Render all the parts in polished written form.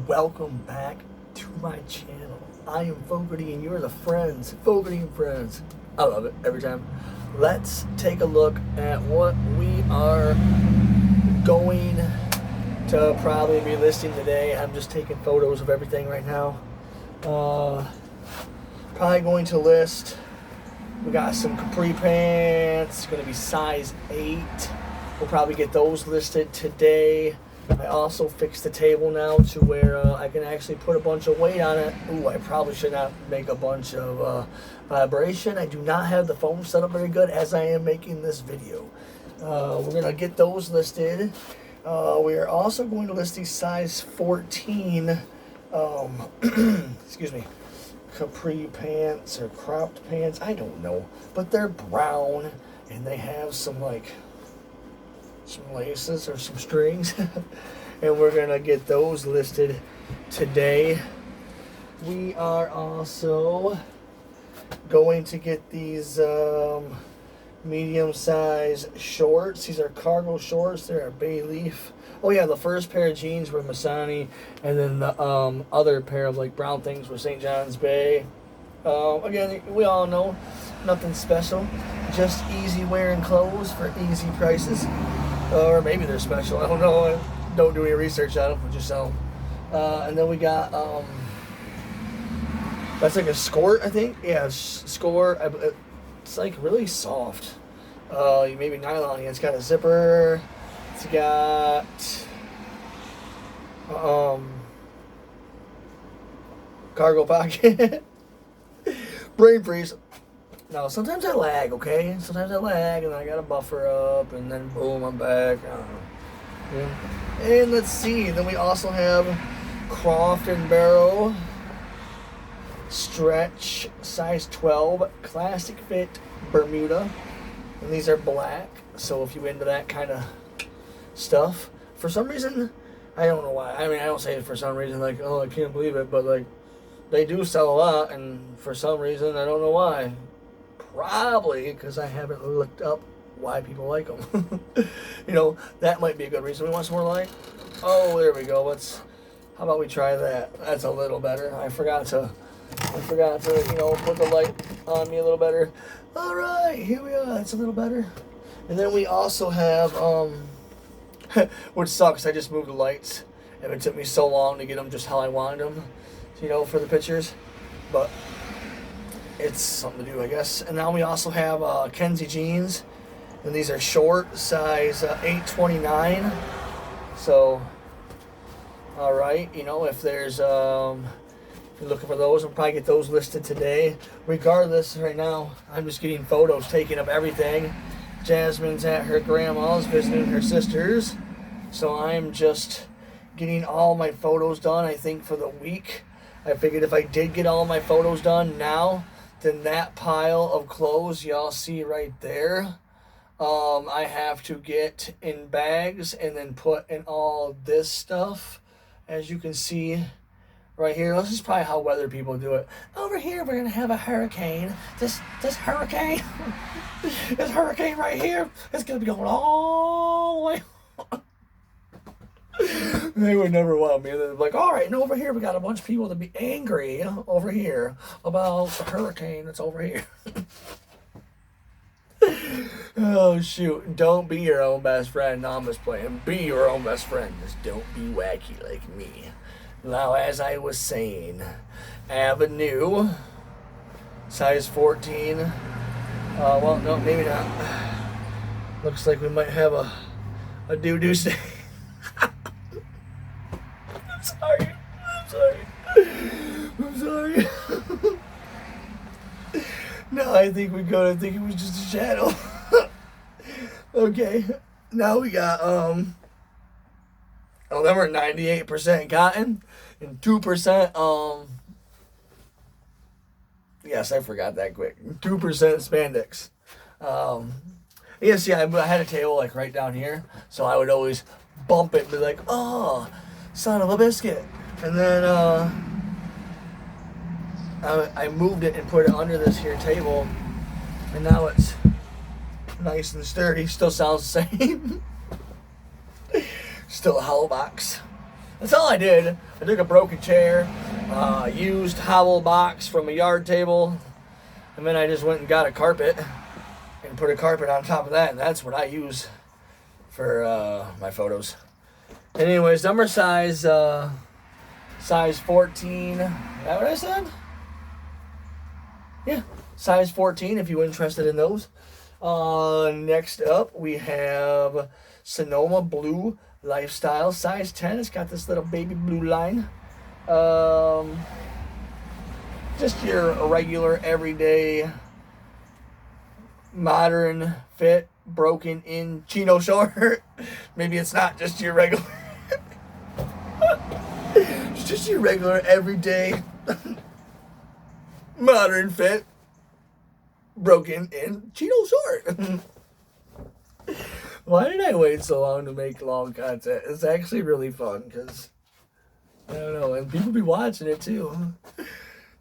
Welcome back to my channel. I am Fogarty and you're the friends. Fogarty and Friends. I love it every time. Let's take a look at what we are going to probably be listing today. I'm just taking photos of everything right now. Probably going to list. We got some capri pants. It's going to be size 8. We'll probably get those listed today. I also fixed the table now to where I can actually put a bunch of weight on it. Ooh, I probably should not make a bunch of vibration. I do not have the phone set up very good as I am making this video. We're going to get those listed. We are also going to list these size 14, excuse me, capri pants or cropped pants. I don't know. But they're brown and they have some laces or some strings. And we're gonna get those listed today. We are also going to get these medium size shorts. These are cargo shorts. They're a bay leaf. Oh yeah, the first pair of jeans were Masani, and then the other pair of like brown things were St. John's Bay. Again, we all know nothing special, just easy wearing clothes for easy prices. Or maybe they're special. I don't know. I don't do any research on them. We just sell them. And then we got that's like a skort, I think. Yeah, skort. It's like really soft. Maybe nylon. It's got a zipper. It's got cargo pocket. Brain freeze. No, sometimes I lag, okay? Sometimes I lag, and I gotta buffer up, and then boom, I'm back. I don't know. Yeah. And let's see. Then we also have Croft and Barrow stretch size 12 classic fit Bermuda, and these are black. So if you into that kind of stuff, for some reason, I don't know why. I mean, I don't say it for some reason, like, oh, I can't believe it, but like, they do sell a lot, and for some reason, I don't know why. Probably because I haven't looked up why people like them. You know, that might be a good reason. We want some more light. Oh, there we go. How about we try that? That's a little better. I forgot to, put the light on me a little better. All right, here we are. That's a little better. And then we also have, which sucks. I just moved the lights, and it took me so long to get them just how I wanted them, for the pictures. But it's something to do, I guess. And now we also have Kenzie jeans, and these are short, size 829. So, all right, if there's if you're looking for those, we'll probably get those listed today. Regardless, right now I'm just getting photos taken of everything. Jasmine's at her grandma's visiting her sisters, so I'm just getting all my photos done. I think for the week, I figured if I did get all my photos done now, then that pile of clothes y'all see right there, I have to get in bags and then put in all this stuff. As you can see right here, this is probably how weather people do it. Over here, we're going to have a hurricane. This hurricane, this hurricane right here, it's going to be going all the way. They would never want me. They're like, all right, and over here we got a bunch of people to be angry over here about the hurricane that's over here. Oh, shoot. Don't be your own best friend. No, I'm just playing. Be your own best friend. Just don't be wacky like me. Now, as I was saying, Avenue, size 14. Well, no, maybe not. Looks like we might have a doo-doo stain. I'm sorry. No, I think we could. I think it was just a shadow. Okay, now we got them are 98% cotton and 2% yes, I forgot that quick. 2% spandex. Yes, yeah, I had a table like right down here, so I would always bump it and be like, oh, son of a biscuit. And then I moved it and put it under this here table, and now it's nice and sturdy. Still sounds the same. Still a hollow box. That's all I did. I took a broken chair, used howel box from a yard table, and then I just went and got a carpet and put a carpet on top of that, and that's what I use for my photos. Anyways, number size 14. Is that what I said? Yeah, size 14 if you're interested in those. Next up, we have Sonoma Blue Lifestyle, size 10. It's got this little baby blue line. Just your regular, everyday, modern fit, broken in chino short. Maybe it's not just your regular. It's just your regular, everyday, modern fit, broken in chino short. Why did I wait so long to make long content? It's actually really fun because, I don't know, and people be watching it too.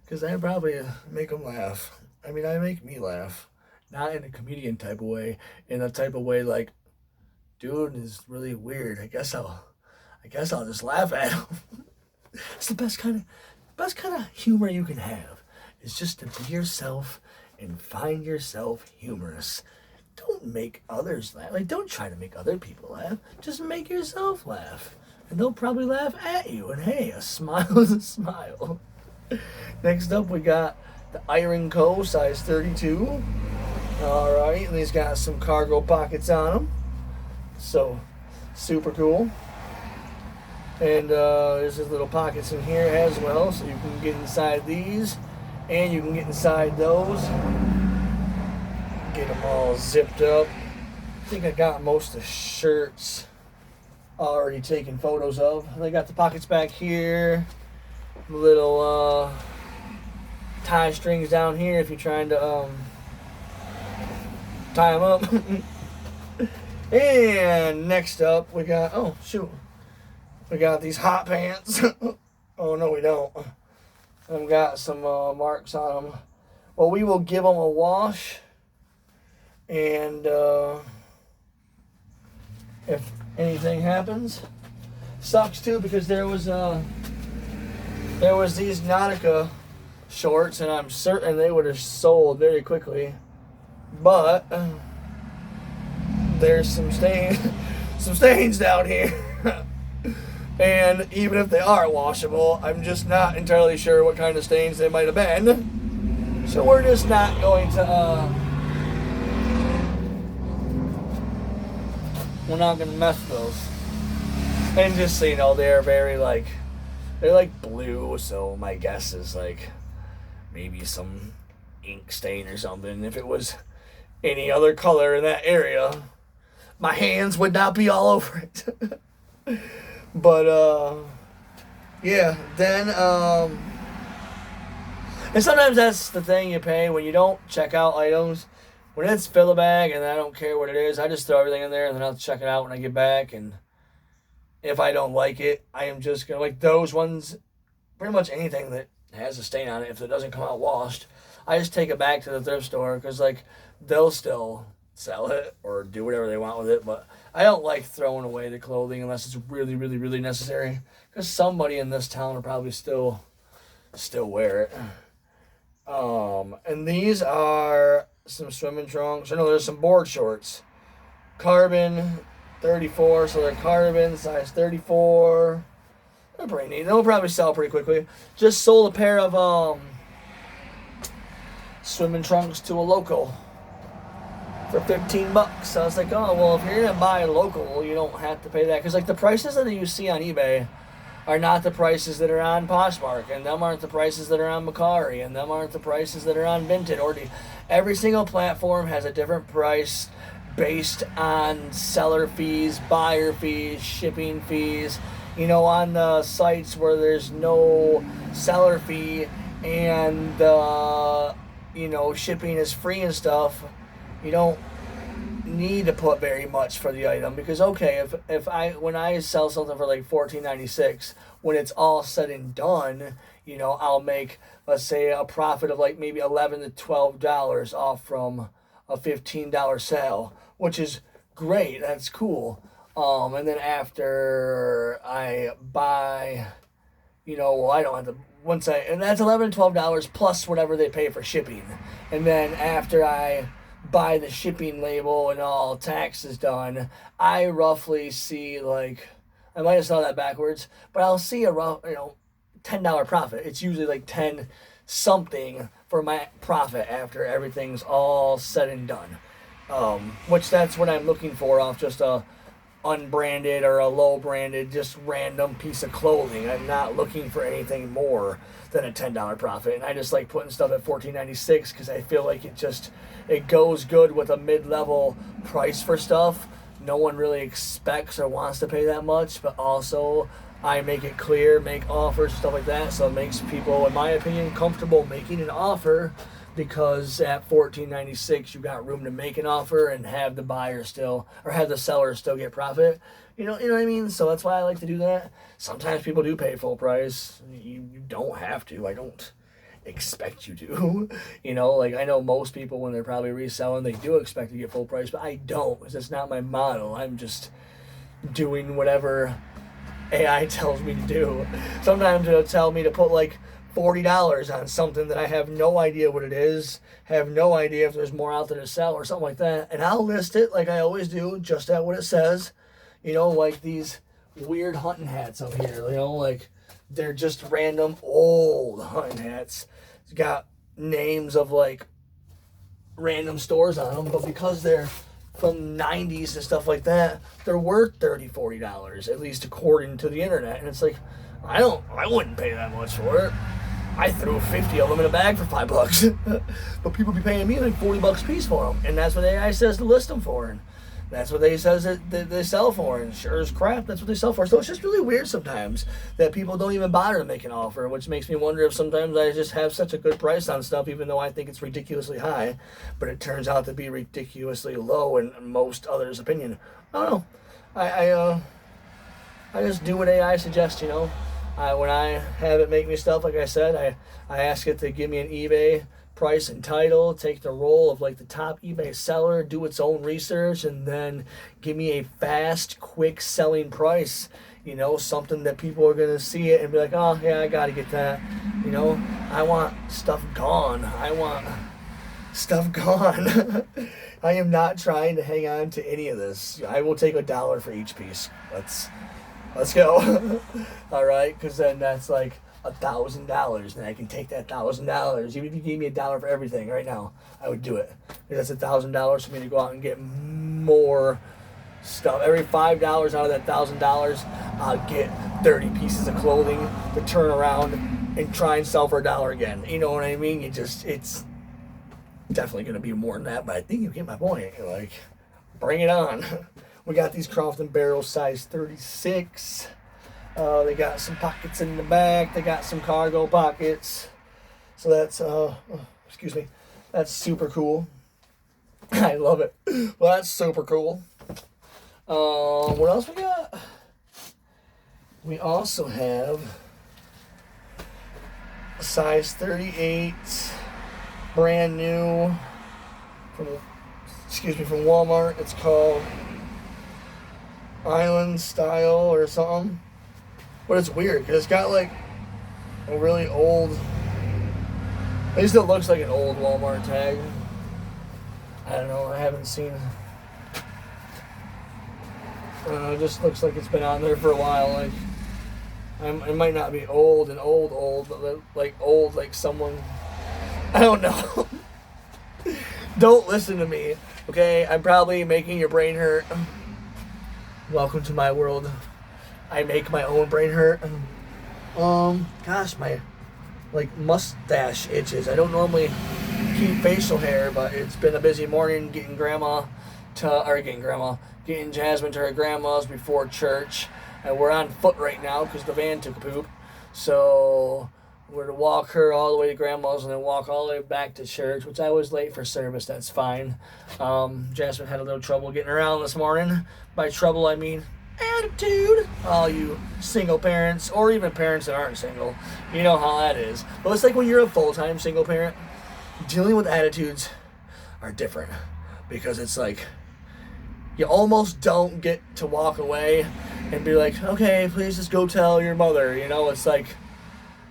Because I probably make them laugh. I mean, I make me laugh. Not in a comedian type of way. In a type of way like, dude is really weird. I guess I'll just laugh at him. It's the best kind of humor you can have. It's just to be yourself and find yourself humorous. Don't make others laugh. Like, don't try to make other people laugh. Just make yourself laugh. And they'll probably laugh at you. And hey, a smile is a smile. Next up, we got the Iron Co. size 32. Alright, and he's got some cargo pockets on him. So, super cool. And there's his little pockets in here as well, so you can get inside these. And you can get inside those. Get them all zipped up. I think I got most of the shirts already taken photos of. They got the pockets back here. Little tie strings down here if you're trying to tie them up. And next up we got, oh shoot, we got these hot pants. Oh no, we don't. I've got some marks on them. Well, we will give them a wash, and if anything happens, sucks too, because there was these Nautica shorts, and I'm certain they would have sold very quickly, but there's some stains down here. And even if they are washable, I'm just not entirely sure what kind of stains they might have been. So we're just not going to, we're not going to mess with those. And just so you know, they're like blue, so my guess is like maybe some ink stain or something. If it was any other color in that area, my hands would not be all over it. But, yeah, then, and sometimes that's the thing you pay when you don't check out items. When it's fill a bag and I don't care what it is, I just throw everything in there and then I'll check it out when I get back. And if I don't like it, I am just going to, like those ones, pretty much anything that has a stain on it, if it doesn't come out washed, I just take it back to the thrift store because, like, they'll still sell it or do whatever they want with it. But I don't like throwing away the clothing unless it's really, really, really necessary, because somebody in this town will probably still wear it. And these are some swimming trunks. No, there's some board shorts. Carbon 34, so they're carbon, size 34. They're pretty neat. They'll probably sell pretty quickly. Just sold a pair of swimming trunks to a local for $15. So I was like, oh, well, if you're going to buy a local, you don't have to pay that. Because, like, the prices that you see on eBay are not the prices that are on Poshmark, and them aren't the prices that are on Macari, and them aren't the prices that are on Vinted. Every single platform has a different price based on seller fees, buyer fees, shipping fees. You know, on the sites where there's no seller fee and, shipping is free and stuff, you don't need to put very much for the item, because okay, when I sell something for like $14.96, when it's all said and done, I'll make, let's say, a profit of like maybe $11 to $12 off from a $15 sale, which is great. That's cool. And then after I buy, I don't have to, and that's $11, $12 plus whatever they pay for shipping. And then after I buy the shipping label and all taxes done, I roughly see I might have saw that backwards, but I'll see a rough, $10 profit. It's usually like 10 something for my profit after everything's all said and done. Which that's what I'm looking for off just a unbranded or a low branded, just random piece of clothing. I'm not looking for anything more than a $10 profit. And I just like putting stuff at $14.96 because I feel like it goes good with a mid-level price for stuff. No one really expects or wants to pay that much, but also I make it clear, make offers, stuff like that, so it makes people, in my opinion, comfortable making an offer, because at $14.96 you got room to make an offer and have the buyer still, or have the seller still get profit. You know what I mean? So that's why I like to do that. Sometimes people do pay full price. You don't have to. I don't expect you to. I know most people, when they're probably reselling, they do expect to get full price, but I don't, because it's not my model. I'm just doing whatever AI tells me to do. Sometimes it'll tell me to put $40 on something that I have no idea what it is, have no idea if there's more out there to sell or something like that, and I'll list it like I always do, just at what it says. Like these weird hunting hats up here, they're just random old hunting hats. It's got names of random stores on them, but because they're from 90s and stuff like that, they're worth $30, $40, at least according to the internet. And it's I wouldn't pay that much for it. I threw 50 of them in a bag for $5. But people be paying me $40 a piece for them. And that's what AI says to list them for. And that's what they says that they sell for. And sure as crap, that's what they sell for. So it's just really weird sometimes that people don't even bother to make an offer, which makes me wonder if sometimes I just have such a good price on stuff, even though I think it's ridiculously high, but it turns out to be ridiculously low in most others' opinion. I don't know. I just do what AI suggests, when I have it make me stuff, like I said, I ask it to give me an eBay price and title, take the role of the top eBay seller, do its own research, and then give me a fast, quick selling price. Something that people are going to see it and be like, oh, yeah, I got to get that. I want stuff gone. I am not trying to hang on to any of this. I will take $1 for each piece. Let's go. All right, because then that's $1,000, and I can take that $1,000. Even if you gave me $1 for everything right now, I would do it. Because that's $1,000 for me to go out and get more stuff. Every $5 out of that $1,000, I'll get 30 pieces of clothing to turn around and try and sell for $1 again. You know what I mean? It's definitely going to be more than that, but I think you get my point. Bring it on. We got these Crofton barrels size 36. They got some pockets in the back. They got some cargo pockets. So that's, that's super cool. I love it. Well, that's super cool. What else we got? We also have a size 38, brand new, from Walmart. It's called Island Style or something. But it's weird because it's got a really old, at least it looks like an old Walmart tag. I don't know, I haven't seen, I don't know, it just looks like it's been on there for a while. It might not be old, but old like someone, I don't know. Don't listen to me, okay? I'm probably making your brain hurt. Welcome to my world. I make my own brain hurt. Gosh, my mustache itches. I don't normally keep facial hair, but it's been a busy morning getting Jasmine to her grandma's before church, and we're on foot right now because the van took a poop. So we're to walk her all the way to grandma's and then walk all the way back to church, which I was late for service. That's fine. Jasmine had a little trouble getting around this morning. By trouble, I mean attitude. All you single parents, or even parents that aren't single, you know how that is. But it's when you're a full-time single parent, dealing with attitudes are different, because it's you almost don't get to walk away and be like, okay, please just go tell your mother. You know, it's like,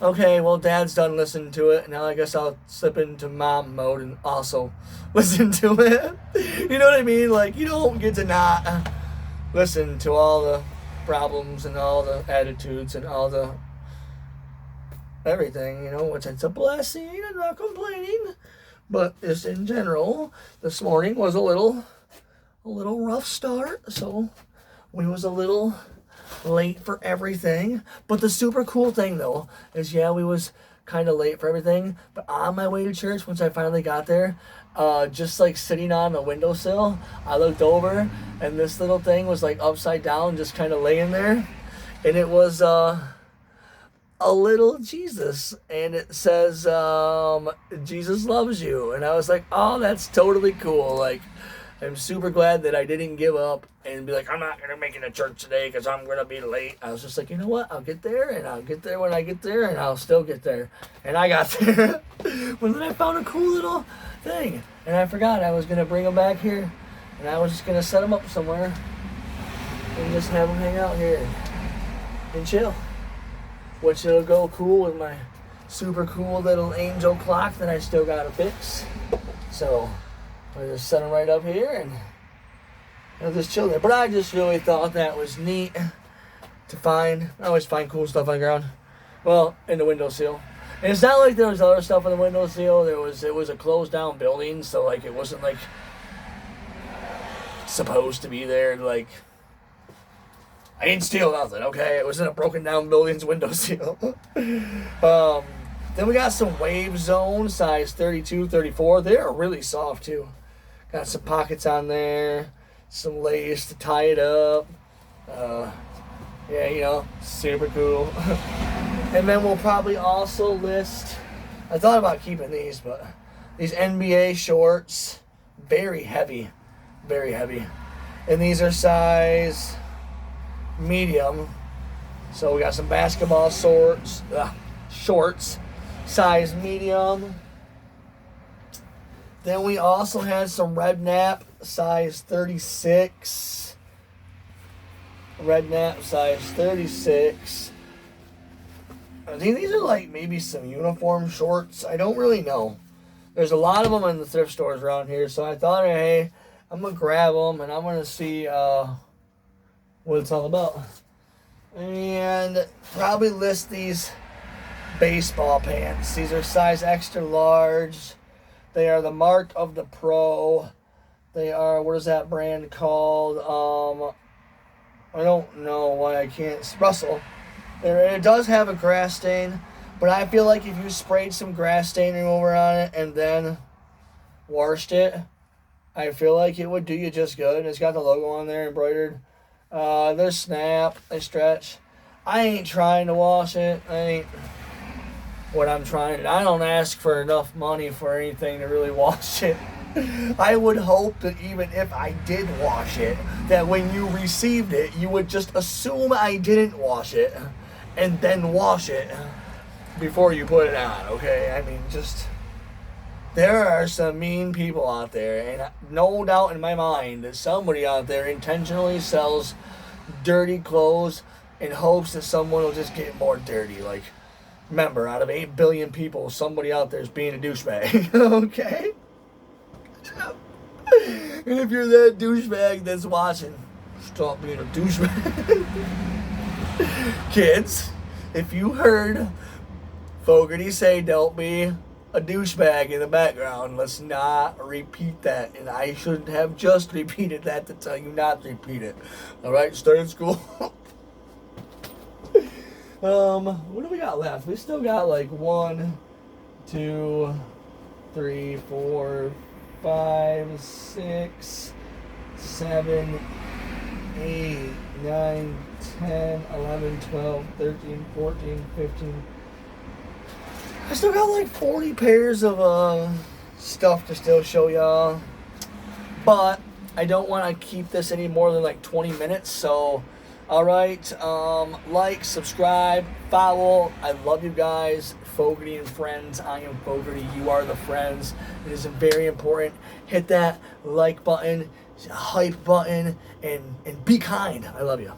okay, well, Dad's done listening to it. Now I guess I'll slip into mom mode and also listen to it. You know what I mean? Like, you don't get to not listen to all the problems and all the attitudes and all the everything, you know, which it's a blessing. I'm not complaining. But just in general, this morning was a little rough start. So we was a little late for everything. But the super cool thing, though, is, yeah, we was kind of late for everything. But on my way to church, once I finally got there, just like sitting on the windowsill, I looked over, and this little thing was like upside down, just kind of laying there. And it was a little Jesus. And it says, Jesus loves you. And I was like, oh, that's totally cool. Like, I'm super glad that I didn't give up and be like, I'm not going to make it to church today because I'm going to be late. I was just like, you know what? I'll get there, and I'll get there when I get there, and I'll still get there. And I got there. But then I found a cool little thing. And I forgot I was going to bring them back here. And I was just going to set them up somewhere and just have them hang out here and chill. Which it'll go cool with my super cool little angel clock that I still got to fix. So I just set them right up here and I'll just chill there. But I just really thought that was neat to find. I always find cool stuff on the ground. Well, in the windowsill. And it's not like there was other stuff in the windowsill. It was a closed down building, so like it wasn't like supposed to be there. Like, I didn't steal nothing, okay? It was in a broken down building's windowsill. Then we got some Wave Zone, size 32, 34. They're really soft, too. Got some pockets on there, some lace to tie it up. Yeah, you know, super cool. And then we'll probably also list, I thought about keeping these, but these NBA shorts, very heavy, very heavy. And these are size medium. So we got some basketball shorts, size medium. Then we also had some Redknapp, size 36. Redknapp, size 36. I think these are like maybe some uniform shorts. I don't really know. There's a lot of them in the thrift stores around here. So I thought, hey, I'm going to grab them and I'm going to see what it's all about. And probably list these baseball pants. These are size extra large. They are the Mark of the Pro. They are, what is that brand called? I don't know why I can't. Russell. It does have a grass stain, but I feel like if you sprayed some grass stain remover on it and then washed it, I feel like it would do you just good. It's got the logo on there embroidered. They snap, they stretch. I ain't trying to wash it. I ain't what I'm trying. I don't ask for enough money for anything to really wash it. I would hope that even if I did wash it, that when you received it, you would just assume I didn't wash it and then wash it before you put it on, okay? I mean, just, there are some mean people out there, and no doubt in my mind that somebody out there intentionally sells dirty clothes in hopes that someone will just get more dirty. Like, remember, out of 8 billion people, somebody out there is being a douchebag, okay? And if you're that douchebag that's watching, stop being a douchebag. Kids, if you heard Fogarty say don't be a douchebag in the background, let's not repeat that. And I shouldn't have just repeated that to tell you not to repeat it. Alright, start in school. What do we got left? We still got like 1, 2, 3, 4, 5, 6, 7, 8, 9, 10, 11, 12, 13, 14, 15. I still got like 40 pairs of stuff to still show y'all. But I don't want to keep this any more than like 20 minutes. So, alright, like, subscribe, follow. I love you guys. Fogarty and Friends. I am Fogarty. You are the friends. It is very important. Hit that like button. hype button, and be kind. I love you.